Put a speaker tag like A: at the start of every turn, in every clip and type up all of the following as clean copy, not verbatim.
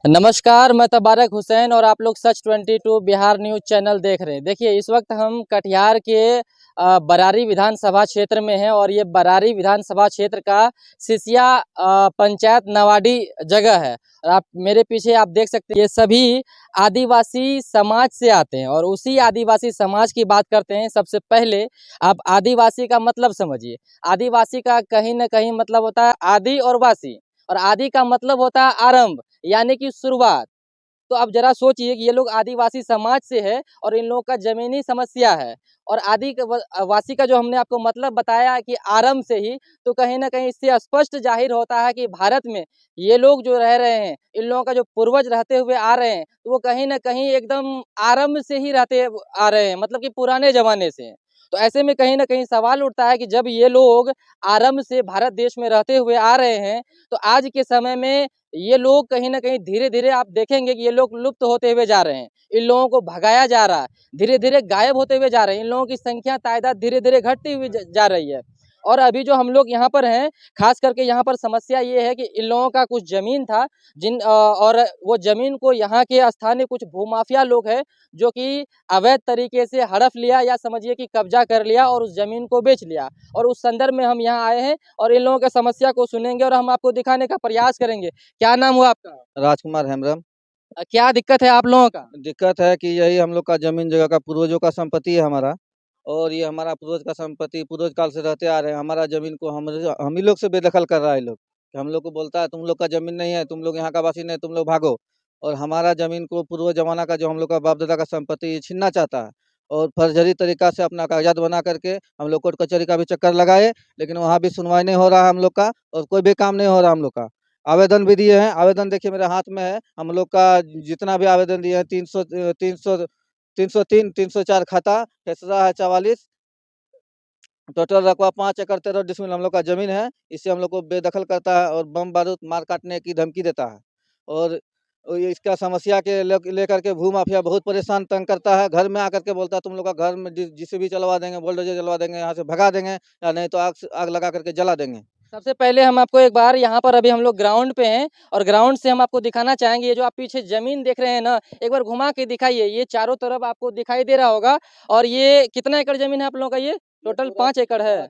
A: नमस्कार, मैं तबारक हुसैन और आप लोग सच 22 बिहार न्यूज़ चैनल देख रहे हैं। देखिए, इस वक्त हम कटिहार के बरारी विधानसभा क्षेत्र में हैं और ये बरारी विधानसभा क्षेत्र का सिसिया पंचायत नवाडी जगह है। और आप मेरे पीछे आप देख सकते हैं, ये सभी आदिवासी समाज से आते हैं और उसी आदिवासी समाज की बात करते हैं। सबसे पहले आप आदिवासी का मतलब समझिए। आदिवासी का कहीं ना कहीं मतलब होता है आदि और वासी, और आदि का मतलब होता है आरंभ, यानी कि शुरुआत। तो आप जरा सोचिए कि ये लोग आदिवासी समाज से है और इन लोगों का जमीनी समस्या है। और वासी का जो हमने आपको मतलब बताया है कि आरंभ से ही, तो कहीं ना कहीं इससे स्पष्ट जाहिर होता है कि भारत में ये लोग जो रह रहे हैं, इन लोगों का जो पूर्वज रहते हुए आ रहे हैं, तो वो कहीं ना कहीं एकदम आरंभ से ही रहते आ रहे हैं, मतलब कि पुराने जमाने से। तो ऐसे में कहीं ना कहीं सवाल उठता है कि जब ये लोग आरंभ से भारत देश में रहते हुए आ रहे हैं, तो आज के समय में ये लोग कहीं ना कहीं धीरे धीरे आप देखेंगे कि ये लोग लुप्त होते हुए जा रहे हैं। इन लोगों को भगाया जा रहा है, धीरे धीरे गायब होते हुए जा रहे हैं। इन लोगों की संख्या तादाद धीरे धीरे घटती हुई जा रही है। और अभी जो हम लोग यहाँ पर हैं, खास करके यहाँ पर समस्या ये है कि इन लोगों का कुछ जमीन था, और वो जमीन को यहाँ के स्थानीय कुछ भूमाफिया लोग हैं जो कि अवैध तरीके से हड़प लिया, या समझिए कि कब्जा कर लिया और उस जमीन को बेच लिया। और उस संदर्भ में हम यहाँ आए हैं और इन लोगों की समस्या को सुनेंगे और हम आपको दिखाने का प्रयास करेंगे। क्या नाम हुआ आपका?
B: राजकुमार हेम्ब्रम।
A: क्या दिक्कत है आप लोगों का?
B: दिक्कत है कि यही हम लोग का जमीन जगह का पूर्वजों का संपत्ति है हमारा। और ये हमारा पूर्वज का संपत्ति पूर्वज काल से रहते आ रहे हैं। हमारा जमीन को हम ही लोग से बेदखल कर रहा है लोग। हम लोग को बोलता है तुम लोग का जमीन नहीं है, तुम लोग यहाँ का वासी नहीं, तुम लोग भागो। और हमारा जमीन को पूर्व जमाना का जो हम लोग का बाप दादा का संपत्ति ये छीनना चाहता है। और फर्जरी तरीका से अपना कागजात बना करके हम लोग कोर्ट कचहरी का भी चक्कर लगाए, लेकिन वहाँ भी सुनवाई नहीं हो रहा है हम लोग का, और कोई भी काम नहीं हो रहा हम लोग का। आवेदन भी दिए हैं, आवेदन देखिए मेरे हाथ में है। हम लोग का जितना भी आवेदन दिए हैं 303 304 खाता, खेसरा है 44, टोटल रकबा 5 एकड़ 13 डिसमिल हम लोग का जमीन है। इससे हम लोग को बेदखल करता है और बम बारूद मार काटने की धमकी देता है। और ये इसका समस्या के लेकर के भूमाफिया बहुत परेशान तंग करता है। घर में आकर के बोलता है तुम लोग का घर में जिसे भी चलवा देंगे, बुलडोजर चलवा देंगे, यहाँ से भगा देंगे, या नहीं तो आग लगा करके जला देंगे।
A: सबसे पहले हम आपको एक बार यहाँ पर, अभी हम लोग ग्राउंड पे हैं और ग्राउंड से हम आपको दिखाना चाहेंगे। ये जो आप पीछे जमीन देख रहे हैं ना, एक बार घुमा के दिखाइए। ये चारों तरफ आपको दिखाई दे रहा होगा। और ये कितना एकड़ जमीन है आप लोगों का? ये टोटल 5 एकड़ है।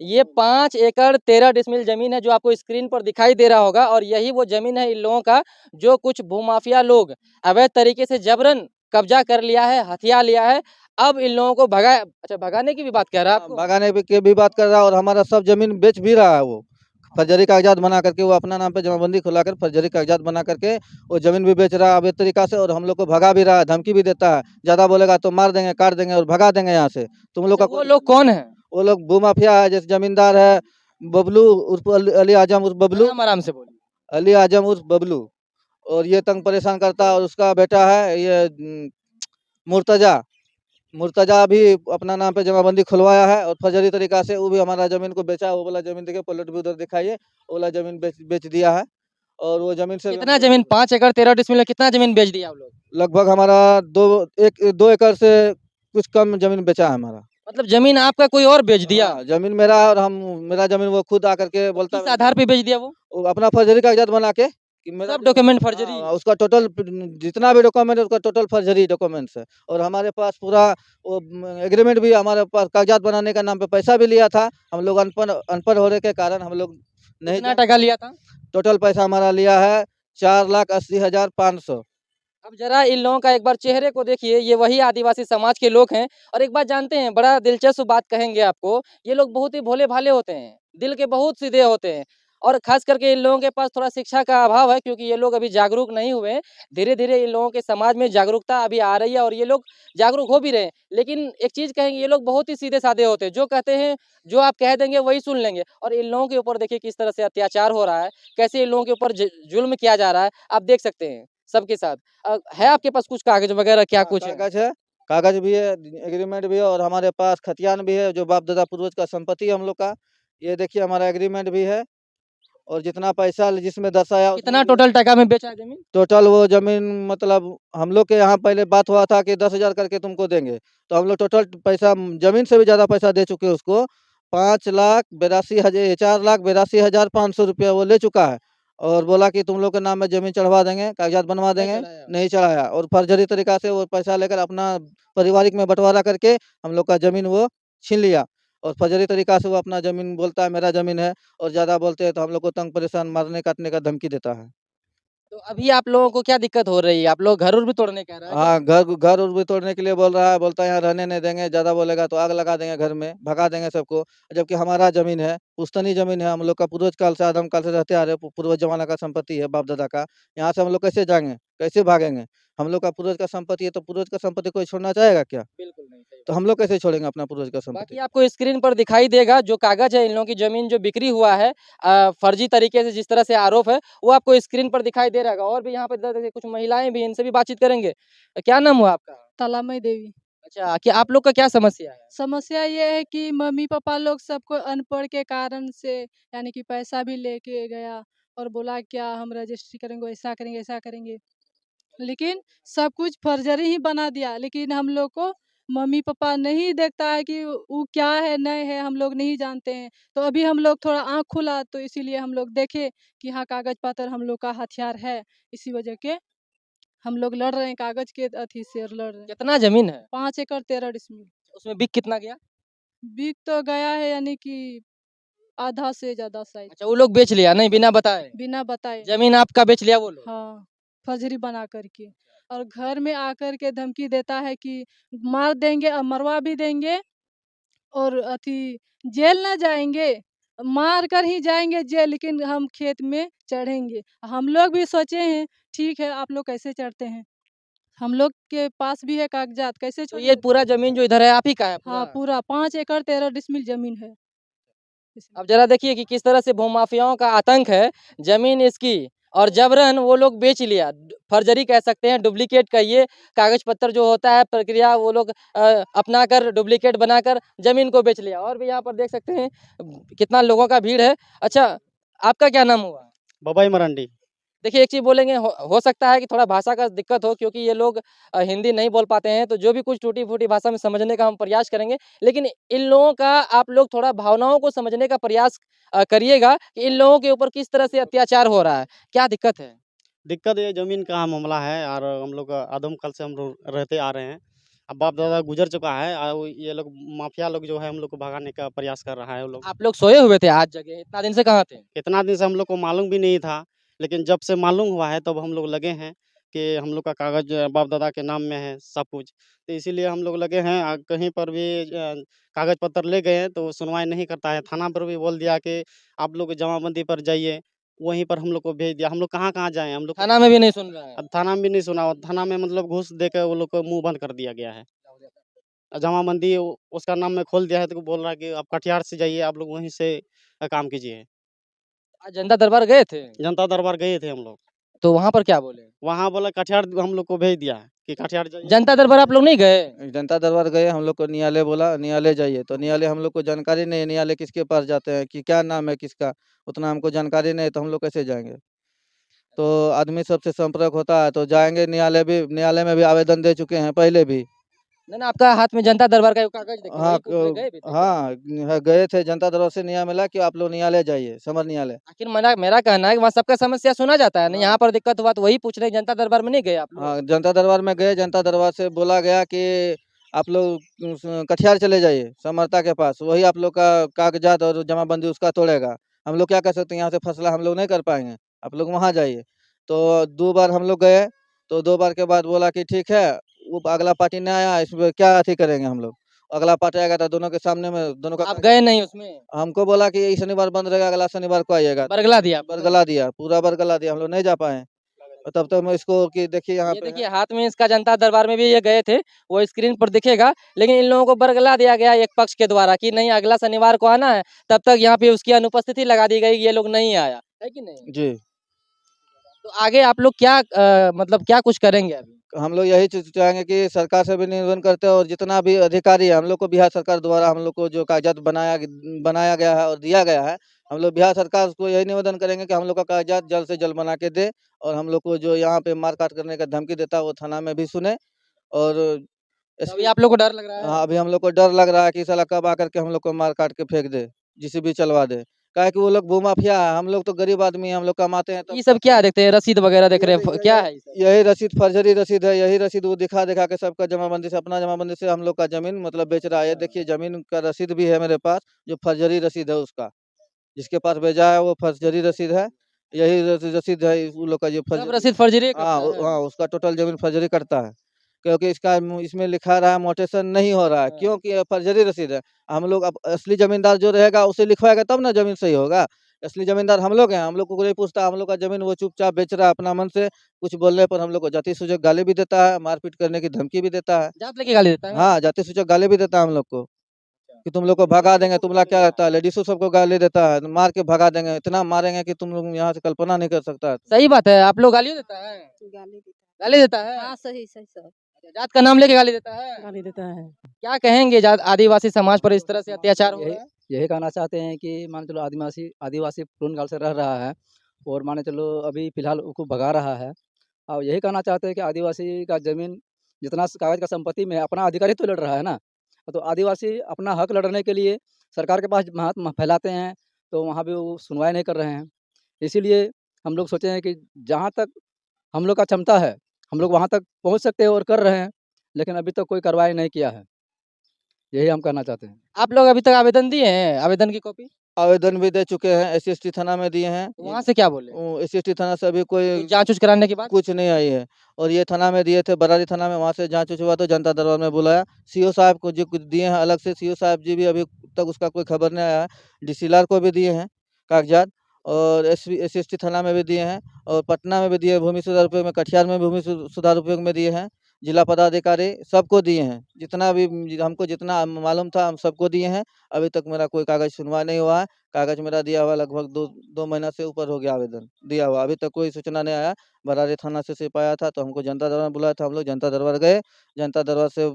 A: ये 5 एकड़ 13 डिसमिल जमीन है जो आपको स्क्रीन पर दिखाई दे रहा होगा। और यही वो जमीन है इन लोगों का जो कुछ भूमाफिया लोग अवैध तरीके से जबरन कब्जा कर लिया है, हथिया लिया है। अब इन लोगों को भगाने की भी बात कह रहा है आपको?
B: भगाने की भी बात कर रहा है और हमारा सब जमीन बेच भी रहा है। वो फर्जरी कागजात बना करके वो अपना नाम पे जमाबंदी खुला कर फर्जरी कागजात बना करके वो जमीन भी बेच रहा है अवैध तरीका से। और हम लोग को भगा भी रहा है, धमकी भी देता है, ज्यादा बोलेगा तो मार देंगे, काट देंगे और भगा देंगे यहाँ से। तुम लोग का
A: वो लोग कौन है?
B: वो लोग भूमाफिया है। जैसे जमींदार है बबलू उर्फ अली आजम उर्फ बबलू,
A: आराम से बोलिए।
B: अली आजम उर्फ बबलू। और ये तंग परेशान करता है। और उसका बेटा है ये मुर्तजा। मुर्तजा भी अपना नाम पे जमाबंदी खुलवाया है और फर्जरी तरीका से वो भी हमारा जमीन को बेचा। वो वाला जमीन देखिए, प्लॉट भी उधर दिखाइए, वो वाला जमीन बेच दिया है। और वो जमीन से
A: कितना जमीन? 5 एकड़ 13 डिसमिल में कितना जमीन बेच दिया आप लोग?
B: लगभग हमारा 2 एकड़ से कुछ कम जमीन बेचा है हमारा।
A: मतलब जमीन आपका कोई और बेच दिया?
B: हाँ, जमीन मेरा है और हम मेरा जमीन वो खुद आकर के बोलता
A: किस
B: है।
A: आधार पे बेच दिया वो?
B: वो अपना फर्जरी कागजात बना के कि मेरा
A: सब डॉक्यूमेंट फर्जरी?
B: हाँ, उसका टोटल जितना भी डॉक्यूमेंट है उसका टोटल फर्जरी डॉक्यूमेंट्स है। और हमारे पास पूरा वो एग्रीमेंट भी, हमारे पास कागजात बनाने का नाम पे पैसा भी लिया था। हम लोग अनपढ़ होने के कारण हम लोग नहीं
A: कितना टका लिया था?
B: टोटल पैसा हमारा लिया है 4,80,500।
A: अब जरा इन लोगों का एक बार चेहरे को देखिए। ये वही आदिवासी समाज के लोग हैं। और एक बात जानते हैं, बड़ा दिलचस्प बात कहेंगे आपको, ये लोग बहुत ही भोले भाले होते हैं, दिल के बहुत सीधे होते हैं। और खास करके इन लोगों के पास थोड़ा शिक्षा का अभाव है, क्योंकि ये लोग अभी जागरूक नहीं हुए हैं। धीरे धीरे इन लोगों के समाज में जागरूकता अभी आ रही है और ये लोग जागरूक हो भी रहे हैं। लेकिन एक चीज़ कहेंगे, ये लोग बहुत ही सीधे साधे होते हैं। जो कहते हैं, जो आप कह देंगे वही सुन लेंगे। और इन लोगों के ऊपर देखिए किस तरह से अत्याचार हो रहा है, कैसे इन लोगों के ऊपर जुल्म किया जा रहा है, आप देख सकते हैं सबके साथ। है आपके पास कुछ कागज वगैरह, क्या
B: हाँ,
A: कुछ है?
B: कागज है, कागज भी है, एग्रीमेंट भी है। और हमारे पास खतियान भी है जो बाप दादा पूर्वज का संपत्ति है हम लोग का। ये देखिए हमारा एग्रीमेंट भी है। और जितना पैसा जिसमें दर्शाया
A: कितना टोटल टका में बेचा है जमीन?
B: टोटल वो जमीन, मतलब हम लोग के यहाँ पहले बात हुआ था कि 10,000 करके तुमको देंगे। तो हम लोग टोटल पैसा जमीन से भी ज़्यादा पैसा दे चुके हैं उसको। 5,82,000 4,82,500 रुपया वो ले चुका है। और बोला कि तुम लोग के नाम में जमीन चढ़वा देंगे, कागजात बनवा
A: नहीं
B: देंगे।
A: चढ़ाया।
B: नहीं चढ़ाया और फर्जरी तरीका से वो पैसा लेकर अपना पारिवारिक में बंटवारा करके हम लोग का जमीन वो छीन लिया और फर्जरी तरीका से वो अपना जमीन बोलता है मेरा जमीन है और ज़्यादा बोलते हैं तो हम लोग को तंग परेशान मारने काटने का धमकी देता है।
A: तो अभी आप लोगों को क्या दिक्कत हो रही है? आप लोग घर-उर भी तोड़ने कह रहा है क्या?
B: हाँ, घर उर भी तोड़ने के लिए बोल रहा है, बोलता है यहाँ रहने नहीं देंगे, ज़्यादा बोलेगा तो आग लगा देंगे घर में, भगा देंगे सबको। जबकि हमारा ज़मीन है, पुश्तैनी ज़मीन है, हम लोग का पूर्वज काल से आदम काल से रहते आ रहे पूर्वज ज़माना का संपत्ति है बाप-दादा का। यहाँ से हम लोग कैसे जाएँगे? कैसे भागेंगे? हम लोग का पूर्वज का संपत्ति है तो पूर्वज का संपत्ति कोई छोड़ना चाहेगा क्या?
A: बिल्कुल नहीं, सही
B: तो
A: बात।
B: हम लोग कैसे छोड़ेंगे अपना पूर्वज का
A: बाकी
B: संपत्ति?
A: आपको स्क्रीन पर दिखाई देगा जो कागज़ है इन लोगों की ज़मीन जो बिक्री हुआ है फर्जी तरीके से जिस तरह से आरोप है, वो आपको स्क्रीन पर दिखाई दे रहेगा और भी यहाँ पे इधर देखिए कुछ महिलाएँ भी हैं, इनसे भी बातचीत करेंगे। क्या नाम हुआ आपका?
C: तलामई देवी।
A: अच्छा, क्या आप लोग का क्या समस्या है?
C: समस्या ये है कि मम्मी-पापा लोग सबको अनपढ़ के कारण से यानी कि पैसा भी लेके गया और बोला क्या हम रजिस्ट्री करेंगे, ऐसा करेंगे। लेकिन सब कुछ फ़र्ज़री ही बना दिया, लेकिन हम लोग को मम्मी-पापा नहीं देखता है कि वो क्या है, नहीं है, हम लोग नहीं जानते हैं। तो अभी हम लोग थोड़ा आँख खुला तो इसीलिए हम लोग देखे कि हाँ, कागज़-पत्तर हम लोग का हथियार है। इसी वजह के हम लोग लड़ रहे हैं, कागज़ के अथी से लड़ रहे हैं।
A: कितना ज़मीन है?
C: 5 एकड़ 13 डिसमिल।
A: उसमें बिक कितना गया?
C: बिक तो गया है यानी कि आधा से ज़्यादा शायद,
A: अच्छा, वो लोग बेच लिया नहीं बिना बताए?
C: बिना बताए।
A: ज़मीन आपका बेच लिया वो लोग?
C: हाँ, फर्ज़री बना कर के और घर में आकर के धमकी देता है कि मार देंगे मरवा भी देंगे और अथी जेल ना जाएँगे, मार कर ही जाएँगे जेल लेकिन हम खेत में चढ़ेंगे। हम लोग भी सोचे हैं, ठीक है, आप लोग कैसे चढ़ते हैं? हम लोग के पास भी है कागज़ात, कैसे
A: तो ये
C: छोड़ेंगे?
A: पूरा ज़मीन जो इधर है आप ही का है
C: हाँ,
A: पूरा?
C: पूरा 5 एकड़ 13 डिसमिल ज़मीन है। इसमें।
A: अब ज़रा देखिए कि किस तरह से भूमाफियाओं का आतंक है, ज़मीन इसकी और जबरन वो लोग बेच लिया। फ़र्ज़री कह सकते हैं, डुप्लीकेट कहिए, कागज़ पत्तर जो होता है प्रक्रिया वो लोग अपनाकर डुप्लीकेट बनाकर ज़मीन को बेच लिया और भी यहाँ पर देख सकते हैं कितना लोगों का भीड़ है। अच्छा, आपका क्या नाम हुआ?
D: बबाई मरांडी।
A: देखिए, एक चीज़ बोलेंगे हो सकता है कि थोड़ा भाषा का दिक्कत हो क्योंकि ये लोग हिंदी नहीं बोल पाते हैं, तो जो भी कुछ टूटी-फूटी भाषा में समझने का हम प्रयास करेंगे। लेकिन इन लोगों का आप लोग थोड़ा भावनाओं को समझने का प्रयास करिएगा कि इन लोगों के ऊपर किस तरह से अत्याचार हो रहा है, क्या दिक्कत है?
D: दिक्कत ये ज़मीन का मामला है और हम लोग आदम काल से हम लोग रहते आ रहे हैं। अब बाप-दादा गुज़र चुका है वो ये लोग माफिया लोग जो है हम लोग को भगाने का प्रयास कर रहा है वो लोग।
A: आप लोग सोए हुए थे आज जगह, इतना दिन से कहाँ थे?
D: इतना दिन से हम लोग को मालूम भी नहीं था, लेकिन जब से मालूम हुआ है तब हम लोग लगे हैं कि हम लोग का कागज़ बाप-दादा के नाम में है सब कुछ। तो इसीलिए हम लोग लगे हैं कहीं पर भी कागज़ पत्तर ले गए हैं तो सुनवाई नहीं करता है। थाना पर भी बोल दिया कि आप लोग जमाबंदी पर जाइए, वहीं पर हम लोग को भेज दिया। हम लोग कहाँ-कहाँ जाएँ? हम लोग को
A: थाना में भी नहीं सुन रहा है।
D: अब थाना में भी नहीं सुना और थाना में मतलब घूस देके वो लोग को मुँह बंद कर दिया गया है। जमाबंदी उसका नाम में खोल दिया है तो वो बोल रहा है कि आप कटिहार से जाइए, आप लोग वहीं से काम कीजिए।
A: आज जनता दरबार गए थे?
D: जनता दरबार गए थे हम लोग।
A: तो वहाँ पर क्या बोले?
D: वहाँ बोला कटिहार हम लोग को भेज दिया है कि कटिहार जाइए।
A: जनता दरबार आप लोग नहीं गए?
B: जनता दरबार गए, हम लोग को न्यायालय बोला न्यायालय जाइए, तो न्यायालय हम लोग को जानकारी नहीं है न्यायालय किसके पास जाते हैं, कि क्या नाम है किसका, उतना हमको जानकारी नहीं है तो हम लोग कैसे जाएँगे? तो आदमी सबसे संपर्क होता है तो जाएँगे न्यायालय में भी आवेदन दे चुके हैं पहले भी।
A: नहीं, नहीं आपका हाथ में जनता दरबार का कागज़ देखिए,
B: हाँ,
A: वही पूछ रहे गए भी थे क्या?
B: हाँ, गए थे जनता दरबार से न्याय मिला कि आप लोग न्यायालय जाइए, समर न्यायालय।
A: आखिर मेरा मेरा कहना है कि वहाँ सबका समस्या सुना जाता है ना,
B: हाँ।
A: यहाँ पर दिक्कत हुआ तो वही पूछ रहे हैं, जनता दरबार में नहीं गए आप लोग?
B: हाँ, जनता दरबार में गए, जनता दरबार से बोला गया कि आप लोग कटिहार चले जाइए, समर्था के पास, वही आप लोग का कागज़ात और जमाबंदी उसका तोड़ेगा। हम लोग क्या कर सकते हैं, यहाँ से फैसला हम लोग नहीं कर पाएँगे, आप लोग वहाँ जाइए। तो 2 बार हम लोग गए, तो 2 बार के बाद बोला कि ठीक है, वो अगला पार्टी नहीं आया, इसमें क्या अथी करेंगे हम लोग। अगला पार्टी आएगा तो दोनों के सामने में दोनों का
A: आप गए नहीं उसमें?
B: हमको बोला कि ये शनिवार बंद रहेगा, अगला शनिवार को आइएगा।
A: बरगला दिया आपको?
B: बरगला दिया, पूरा बरगला दिया, हम लोग नहीं जा पाए। तब तक मैं इसको कि देखिए यहाँ
A: ये
B: पे है।
A: देखिए हाथ में इसका जनता दरबार में भी ये गए थे, वो स्क्रीन पर दिखेगा, लेकिन इन लोगों को बरगला दिया गया एक पक्ष के द्वारा कि नहीं अगला शनिवार को आना है, तब तक यहाँ पे उसकी अनुपस्थिति लगा दी गई, ये लोग नहीं आया, है कि नहीं?
B: जी।
A: तो आगे आप लोग क्या मतलब क्या कुछ करेंगे अभी?
B: हम लोग यही चीज़ चाहेंगे कि सरकार से भी निवेदन करते हैं और जितना भी अधिकारी है, हम लोग को बिहार सरकार द्वारा हम लोग को जो कागज़ात बनाया गया है और दिया गया है, हम लोग बिहार सरकार को यही निवेदन करेंगे कि हम लोग का कागज़ात जल्द से जल्द बना के दे और हम लोग को जो यहाँ पे मार-काट करने का धमकी देता है, वो थाना में भी सुने और
A: तो अभी
B: एसपी
A: आप लोग को डर लग रहा है?
B: हाँ, अभी हम लोग को डर लग रहा है कि साला कब आकर के हम लोग को मार-काट के फेंक दे, जीसीबी चलवा दे। क्या है कि वो लोग भूमाफिया है, हम लोग तो गरीब आदमी हैं, हम लोग कमाते हैं।
A: ये सब क्या देखते हैं, रसीद वगैरह देख रहे हैं, क्या है ये सब?
B: यही रसीद फर्जरी रसीद है, यही रसीद वो दिखा दिखा के सबका जमाबंदी से, अपना जमाबंदी से हम लोग का जमीन मतलब बेच रहा है। ये देखिए जमीन का रसीद भी है मेरे पास, जो फर्जरी रसीद है उसका, जिसके पास भेजा है वो फर्जरी रसीद है। यही रसीद है उन लोग का, जो
A: सब रसीद फर्जी
B: हाँ
A: करता है।
B: हाँ, उसका टोटल जमीन फर्जरी करता है, क्योंकि इसका इसमें लिखा रहा है मोटेशन नहीं हो रहा है,
A: हाँ।
B: क्योंकि ये फर्जरी रसीद है। हम लोग अब असली जमींदार जो रहेगा उसे लिखवाएगा तब ना जमीन सही होगा। असली जमींदार हम लोग हैं, हम लोग को कोई नहीं पूछता, हम लोग का जमीन वो चुपचाप बेच रहा है अपना मन से। कुछ बोलने पर हम लोग को जाति सूचक गाली भी देता है, मारपीट करने की धमकी भी देता है।
A: जात लेके गाली देता है?
B: हाँ, जाति सूचक गाली भी देता है हम लोग को, कि तुम लोग को भगा देंगे, तुम्हारा क्या लगता है, लेडीजों सबको गाली देता है, मार के भगा देंगे, इतना मारेंगे कि तुम लोग यहाँ से कल्पना नहीं कर सकता।
A: सही बात है, आप लोग गालियों देता है? गाली देता है?
E: हाँ सही सही सब
A: अच्छा, जात का नाम लेके गाली देता है?
E: गाली देता है।
A: क्या कहेंगे जात आदिवासी समाज पर इस तरह से अत्याचार हो रहा है?
F: यही कहना चाहते हैं कि मान चलो आदिवासी आदिवासी पुराने काल से रह रहा है, और माने चलो अभी फिलहाल उसको भगा रहा है। और यही कहना चाहते हैं कि आदिवासी का ज़मीन जितना कागज़ का संपत्ति में है, अपना अधिकार ही तो लड़ रहा है ना। तो आदिवासी अपना हक लड़ने के लिए सरकार के पास हाथ फैलाते हैं, तो वहाँ भी वो सुनवाई नहीं कर रहे हैं। इसीलिए हम लोग सोचे हैं कि जहाँ तक हम लोग का क्षमता है, हम लोग वहाँ तक पहुँच सकते हैं और कर रहे हैं, लेकिन अभी तक कोई कार्रवाई नहीं किया है। यही हम कहना चाहते हैं।
A: आप लोग अभी तक आवेदन दिए हैं, आवेदन की कॉपी?
B: आवेदन भी दे चुके हैं, एससी-एसटी थाना में दिए हैं।
A: वहाँ से क्या बोले?
B: एससी-एसटी थाना से अभी कोई
A: जांच उच कराने के बाद?
B: कुछ नहीं आई है। और ये थाना में दिए थे, बरारी थाना में, वहाँ से जाँच-उच हुआ तो जनता दरबार में बुलाया। सीओ साहब को जो कुछ दिए हैं अलग से, सीओ साहब जी भी अभी तक उसका कोई खबर नहीं आया है। डीसीएलआर को भी दिए हैं कागज़ात, और एससी-एसटी थाना में भी दिए हैं, और पटना में भी दिए, भूमि सुधार उपयोग में, कटिहार में भूमि सुधार उपयोग में दिए हैं। जिला पदाधिकारी सबको दिए हैं, जितना भी हमको जितना मालूम था हम सबको दिए हैं। अभी तक मेरा कोई कागज़ सुनवाई नहीं हुआ है। कागज़ मेरा दिया हुआ लगभग 2 महीना से ऊपर हो गया आवेदन दिया हुआ, अभी तक कोई सूचना नहीं आया। बरारी थाना से सिर्फ आया था, तो हमको जनता दरबार में बुलाया था, हम लोग जनता दरबार गए। जनता दरबार से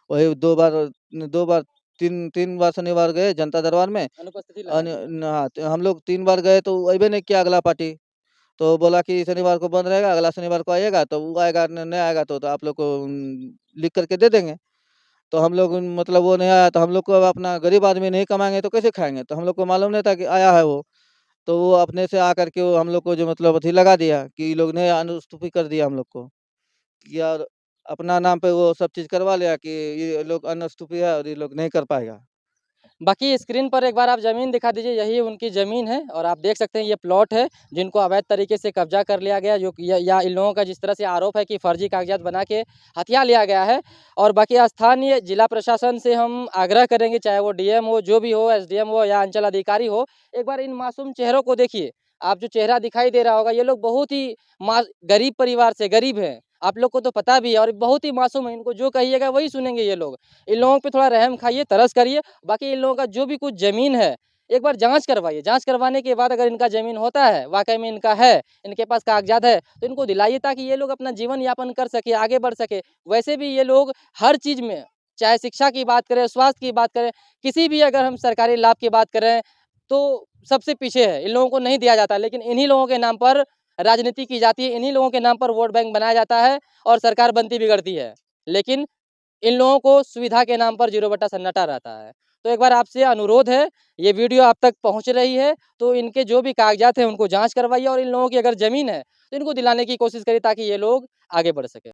B: वही 2 बार 3 बार शनिवार गए जनता दरबार में।
A: अनुपस्थिति
B: अन
A: लगा दी।
B: हाँ, तो हम लोग 3 बार गए तो अइबे नहीं किया अगला पार्टी। तो बोला कि शनिवार को बंद रहेगा, अगला शनिवार को आइएगा, तो वो आएगा, नहीं आएगा तो आप लोग को लिख करके दे देंगे। तो हम लोग मतलब वो नहीं आया, तो हम लोग को अब अपना गरीब आदमी नहीं कमाएँगे तो कैसे खाएँगे? तो हम लोग को मालूम नहीं था कि आया है वो। तो वो अपने से आकर के वो हम लोग को जो मतलब अथी लगा दिया कि ये लोग ने अनुस्तुति कर दिया हम लोग को, कि यार अपना नाम पे वो सब चीज़ करवा लिया कि ये लोग अनुस्तुति है और ये लोग नहीं कर पाएगा।
A: बाकी स्क्रीन पर एक बार आप ज़मीन दिखा दीजिए, यही उनकी ज़मीन है और आप देख सकते हैं ये प्लॉट है जिनको अवैध तरीके से कब्जा कर लिया गया, जो कि या इन लोगों का जिस तरह से आरोप है कि फर्जी कागजात बना के हथिया लिया गया है। और बाकी स्थानीय जिला प्रशासन से हम आग्रह करेंगे, चाहे वो डीएम हो, जो भी हो, एसडीएम हो या अंचल अधिकारी हो, एक बार इन मासूम चेहरों को देखिए। आप जो चेहरा दिखाई दे रहा होगा, ये लोग बहुत ही गरीब परिवार से गरीब हैं, आप लोग को तो पता भी है, और बहुत ही मासूम है। इनको जो कहिएगा वही सुनेंगे ये लोग। इन लोगों पे थोड़ा रहम खाइए, तरस करिए। बाकी इन लोगों का जो भी कुछ ज़मीन है, एक बार जाँच करवाइए। जाँच करवाने के बाद अगर इनका ज़मीन होता है, वाक़ई में इनका है, इनके पास कागज़ात है, तो इनको दिलाइए ताकि ये लोग अपना जीवन यापन कर सकें, आगे बढ़ सकें। वैसे भी ये लोग हर चीज़ में, चाहे शिक्षा की बात करें, स्वास्थ्य की बात करें, किसी भी अगर हम सरकारी लाभ की बात करें, तो सबसे पीछे है। इन लोगों को नहीं दिया जाता, लेकिन इन्हीं लोगों के नाम पर राजनीति की जाती है, इन्हीं लोगों के नाम पर वोट बैंक बनाया जाता है और सरकार बनती बिगड़ती है। लेकिन इन लोगों को सुविधा के नाम पर 0/सन्नाटा रहता है। तो एक बार आपसे अनुरोध है, ये वीडियो आप तक पहुँच रही है, तो इनके जो भी कागज़ात हैं उनको जाँच करवाइए और इन लोगों की अगर ज़मीन है, तो इनको दिलाने की कोशिश करिए ताकि ये लोग आगे बढ़ सकें।